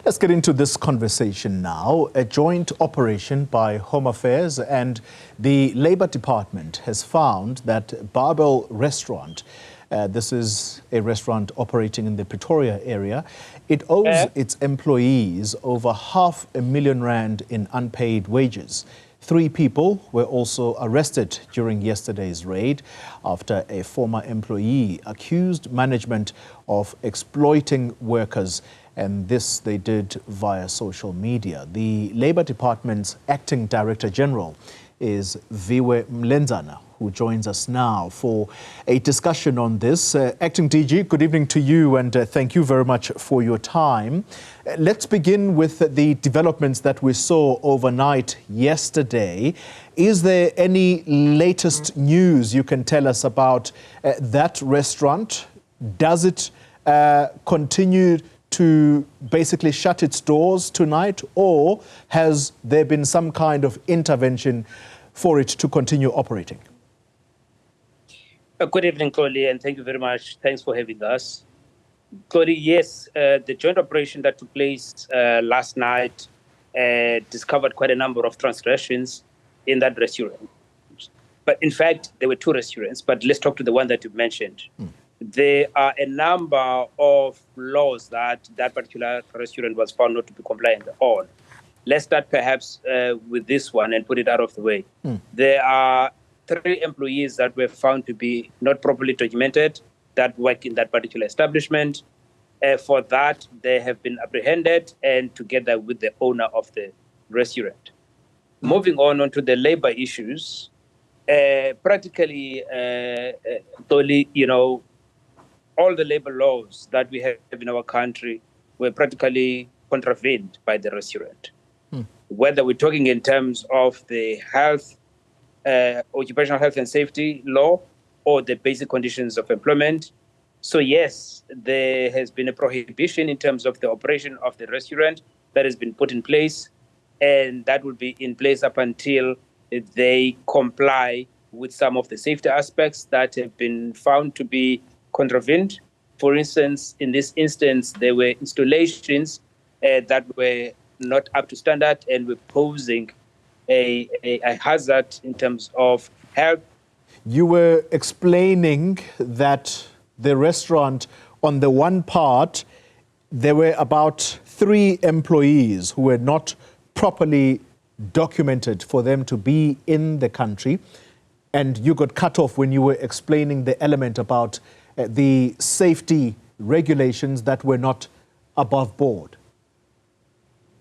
Let's get into this conversation now. A joint operation by Home Affairs and the Labour Department has found that Babel restaurant, this is a restaurant operating in the Pretoria area, it owes its employees over R500,000 in unpaid wages. 3 people were also arrested during yesterday's raid after a former employee accused management of exploiting workers, and this they did via social media. The Labour Department's acting Director-General is Viwe Mlenzana, who joins us now for a discussion on this. Acting DG, good evening to you, and thank you very much for your time. Let's begin with the developments that we saw overnight yesterday. Is there any latest news you can tell us about that restaurant? Does it continue to basically shut its doors tonight, or has there been some kind of intervention for it to continue operating? Good evening, Chloe, and thank you very much. Thanks for having us. Chloe, yes, the joint operation that took place last night discovered quite a number of transgressions in that restaurant. But in fact, there were 2 restaurants, but let's talk to the one that you mentioned. There are a number of laws that that particular restaurant was found not to be compliant on. Let's start perhaps with this one and put it out of the way. There are 3 employees that were found to be not properly documented that work in that particular establishment. For that, they have been apprehended and together with the owner of the restaurant. Moving on to the labor issues, practically, all the labor laws that we have in our country were practically contravened by the restaurant. Whether we're talking in terms of the health, occupational health and safety law, or the basic conditions of employment. So yes, there has been a prohibition in terms of the operation of the restaurant that has been put in place, and that will be in place up until they comply with some of the safety aspects that have been found to be contravened. For instance, in this instance, there were installations that were not up to standard and were posing a hazard in terms of health. You were explaining that the restaurant, on the one part, there were about 3 employees who were not properly documented for them to be in the country, and you got cut off when you were explaining the element about the safety regulations that were not above board.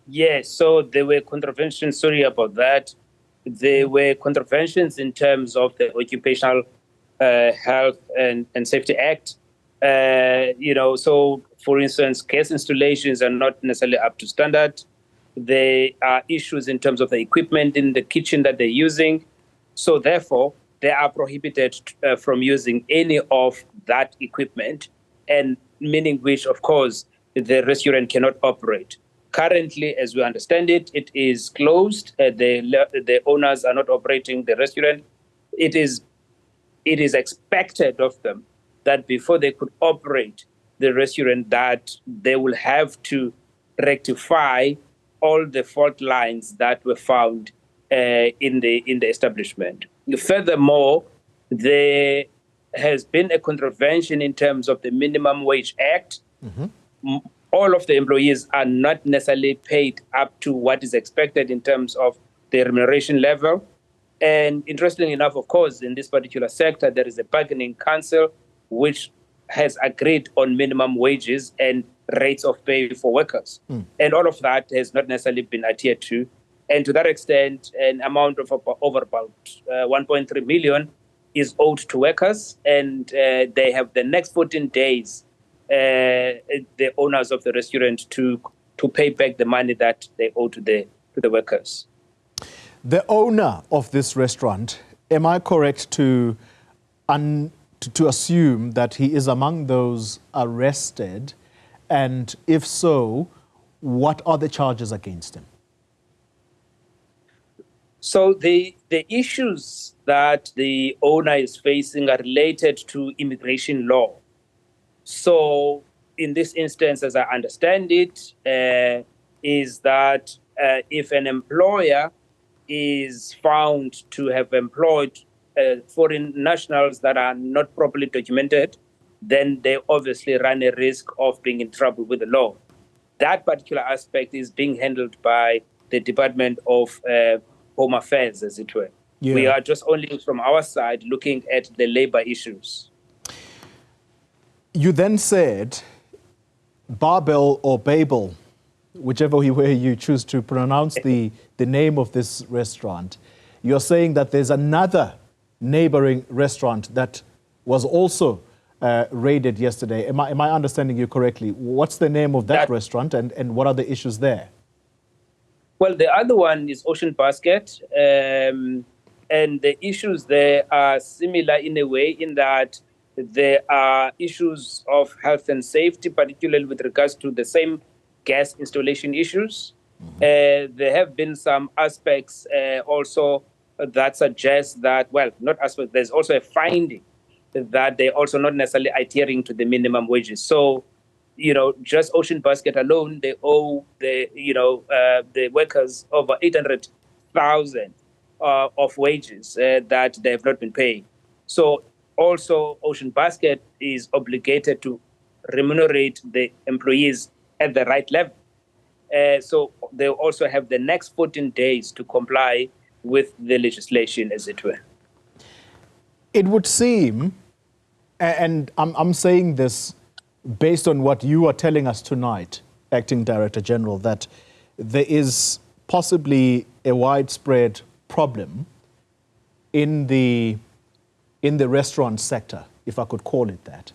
Yes, so there were contraventions, sorry about that. There were contraventions in terms of the Occupational Health and Safety Act. So for instance, gas installations are not necessarily up to standard. There are issues in terms of the equipment in the kitchen that they're using. So therefore, they are prohibited from using any of that equipment, and meaning which, of course, the restaurant cannot operate. Currently, as we understand it, it is closed. The owners are not operating the restaurant. It is expected of them that before they could operate the restaurant, that they will have to rectify all the fault lines that were found in the establishment. Furthermore, there has been a contravention in terms of the Minimum Wage Act. All of the employees are not necessarily paid up to what is expected in terms of the remuneration level. And interestingly enough, of course, in this particular sector, there is a bargaining council which has agreed on minimum wages and rates of pay for workers. And all of that has not necessarily been adhered to. And to that extent, an amount of over about 1.3 million is owed to workers, and they have the next 14 days the owners of the restaurant to pay back the money that they owe to the workers. The owner of this restaurant, am I correct to assume that he is among those arrested? And if so, what are the charges against him? So the issues that the owner is facing are related to immigration law. So in this instance, as I understand it, is that if an employer is found to have employed foreign nationals that are not properly documented, then they obviously run a risk of being in trouble with the law. That particular aspect is being handled by the Department of Home Affairs, as it were. Yeah. We are just only from our side looking at the labor issues. You then said Babel or Babel, whichever way you choose to pronounce the name of this restaurant. You're saying that there's another neighboring restaurant that was also raided yesterday. Am I understanding you correctly? What's the name of that restaurant and what are the issues there? Well, the other one is Ocean Basket. And the issues there are similar in a way in that there are issues of health and safety, particularly with regards to the same gas installation issues. There have been some aspects also that suggest that, well, not aspects, there's also a finding that they're also not necessarily adhering to the minimum wages. So, just Ocean Basket alone, they owe the workers over 800,000 of wages that they have not been paying. So also Ocean Basket is obligated to remunerate the employees at the right level. So they also have the next 14 days to comply with the legislation, as it were. It would seem, and I'm saying this based on what you are telling us tonight, Acting Director General, that there is possibly a widespread problem in the restaurant sector, if I could call it that.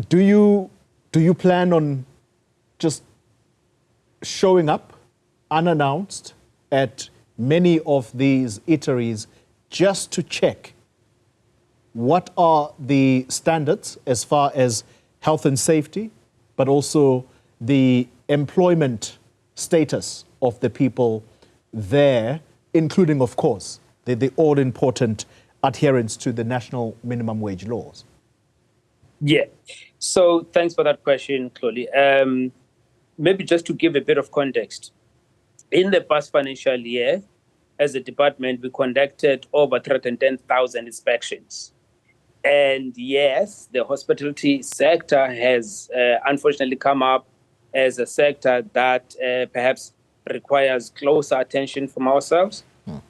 Do you plan on just showing up unannounced at many of these eateries just to check what are the standards as far as health and safety, but also the employment status of the people there, including, of course, the all-important adherence to the national minimum wage laws? Yeah. So thanks for that question, Chloe. Maybe just to give a bit of context. In the past financial year, as a department, we conducted over 310,000 inspections. And yes, the hospitality sector has unfortunately come up as a sector that perhaps requires closer attention from ourselves.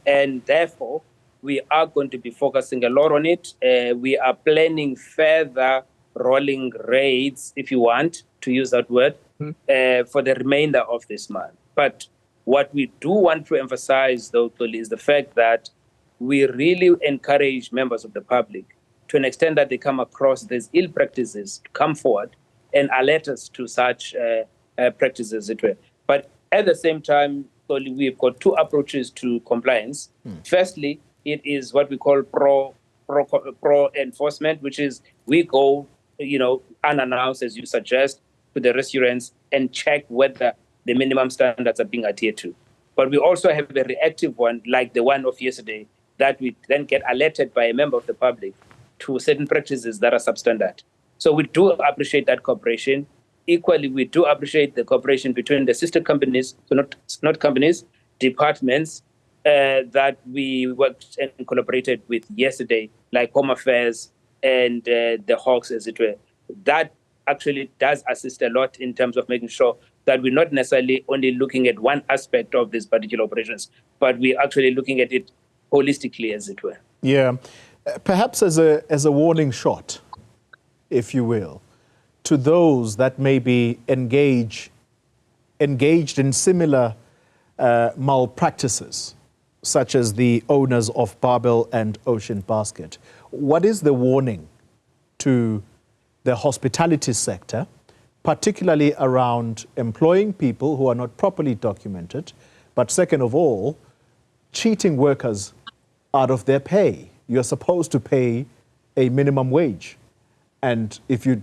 And therefore, we are going to be focusing a lot on it. We are planning further rolling raids, if you want to use that word, for the remainder of this month. But what we do want to emphasize, though, is the fact that we really encourage members of the public, to an extent that they come across these ill practices, to come forward and alert us to such practices. But at the same time, we've got two approaches to compliance. Firstly, it is what we call pro enforcement, which is we go, unannounced, as you suggest, to the restaurants and check whether the minimum standards are being adhered to. But we also have a reactive one, like the one of yesterday, that we then get alerted by a member of the public to certain practices that are substandard. So we do appreciate that cooperation. Equally, we do appreciate the cooperation between the sister companies, so not companies, departments that we worked and collaborated with yesterday, like Home Affairs and the Hawks, as it were. That actually does assist a lot in terms of making sure that we're not necessarily only looking at one aspect of these particular operations, but we're actually looking at it holistically, as it were. Yeah. Perhaps as a warning shot, if you will, to those that may be engaged in similar malpractices, such as the owners of Babel and Ocean Basket. What is the warning to the hospitality sector, particularly around employing people who are not properly documented, but second of all, cheating workers out of their pay? You're supposed to pay a minimum wage. And if you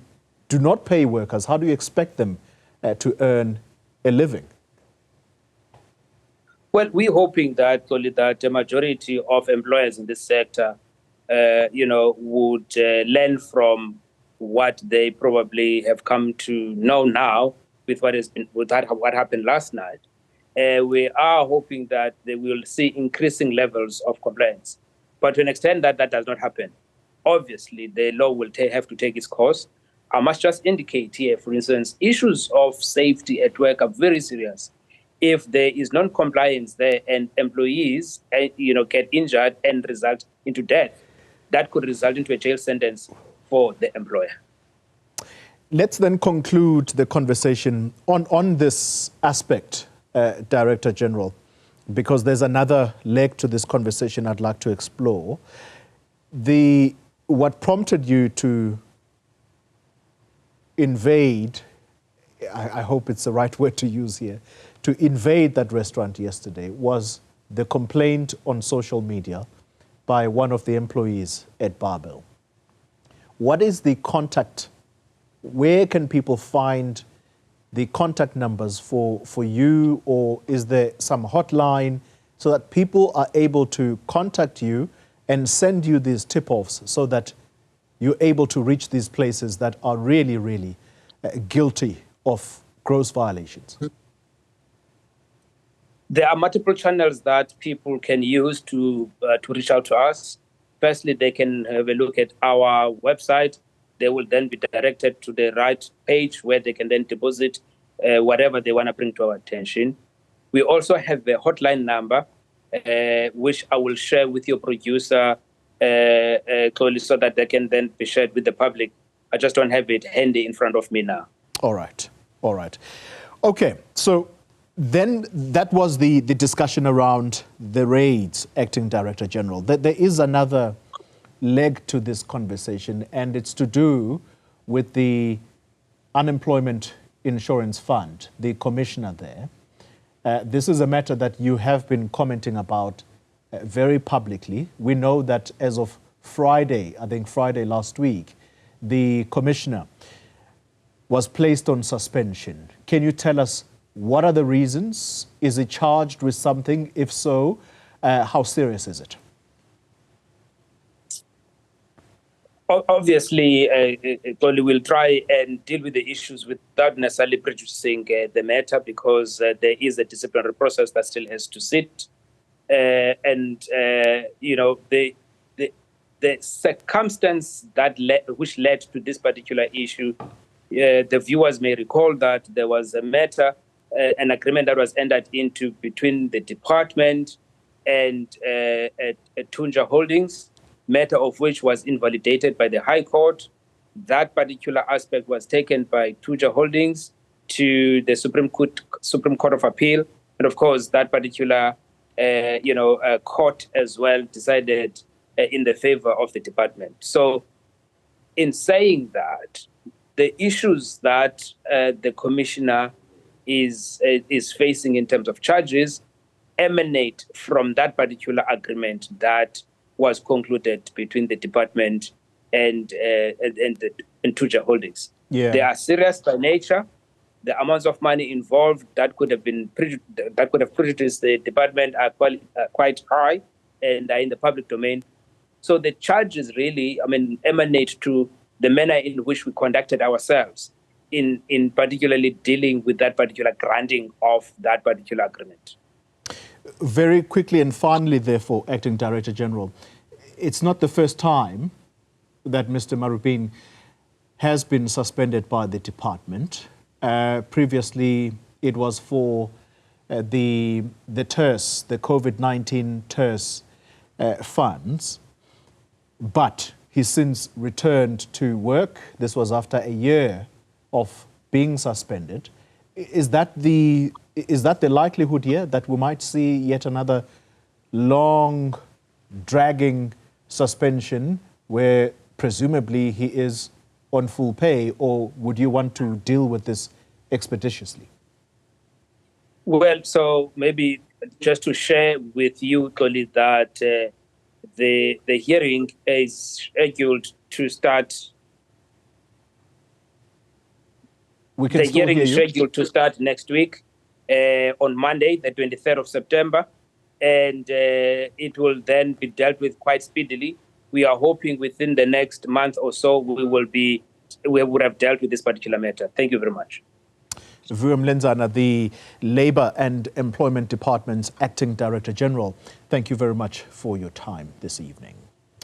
do not pay workers, how do you expect them to earn a living? Well, we're hoping that the majority of employers in this sector, would learn from what they probably have come to know now, with what happened last night, we are hoping that they will see increasing levels of compliance. But to an extent that does not happen, obviously the law will have to take its course. I must just indicate here, for instance, issues of safety at work are very serious. If there is non-compliance there and employees, get injured and result into death, that could result into a jail sentence for the employer. Let's then conclude the conversation on this aspect, Director General, because there's another leg to this conversation I'd like to explore. What prompted you to invade, I hope it's the right word to use here, to invade that restaurant yesterday was the complaint on social media by one of the employees at Babel. What is the contact? Where can people find the contact numbers for you, or is there some hotline so that people are able to contact you and send you these tip-offs so that you're able to reach these places that are really, really guilty of gross violations? There are multiple channels that people can use to reach out to us. Firstly, they can have a look at our website. They will then be directed to the right page where they can then deposit whatever they want to bring to our attention. We also have a hotline number, which I will share with your producer, Chloe, so that they can then be shared with the public. I just don't have it handy in front of me now. All right. All right. Okay. So then that was the discussion around the raids, Acting Director General. There is another leg to this conversation, and it's to do with the Unemployment Insurance Fund, the commissioner there. This is a matter that you have been commenting about very publicly. We know that as of Friday, I think Friday last week, the commissioner was placed on suspension. Can you tell us what are the reasons? Is he charged with something? If so, how serious is it? Obviously, we'll try and deal with the issues without necessarily prejudicing the matter, because there is a disciplinary process that still has to sit. The circumstance which led to this particular issue, the viewers may recall that there was a matter, an agreement that was entered into between the department and Tunja Holdings, matter of which was invalidated by the High Court. That particular aspect was taken by Tunja Holdings to the Supreme Court of Appeal, and of course that particular court as well decided in the favor of the department. So, in saying that, the issues that the commissioner is facing in terms of charges emanate from that particular agreement that was concluded between the department and Tunja Holdings. Yeah. They are serious by nature. The amounts of money involved that could have prejudiced the department are quite high and are in the public domain. So the charges really, emanate to the manner in which we conducted ourselves in particularly dealing with that particular granting of that particular agreement. Very quickly and finally, therefore, Acting Director General, it's not the first time that Mr. Marubin has been suspended by the department. Previously, it was for the TERS, the COVID-19 TERS funds, but he's since returned to work. This was after a year of being suspended. Is that the likelihood here that we might see yet another long, dragging suspension where presumably he is on full pay, or would you want to deal with this expeditiously? Well, so maybe just to share with you, Toli, that the hearing is scheduled to start. The hearing is scheduled to start next week on Monday, the 23rd of September, and it will then be dealt with quite speedily. We are hoping within the next month or so we would have dealt with this particular matter. Thank you very much. Viwe Mlenzana, the Labour and Employment Department's Acting Director-General, thank you very much for your time this evening.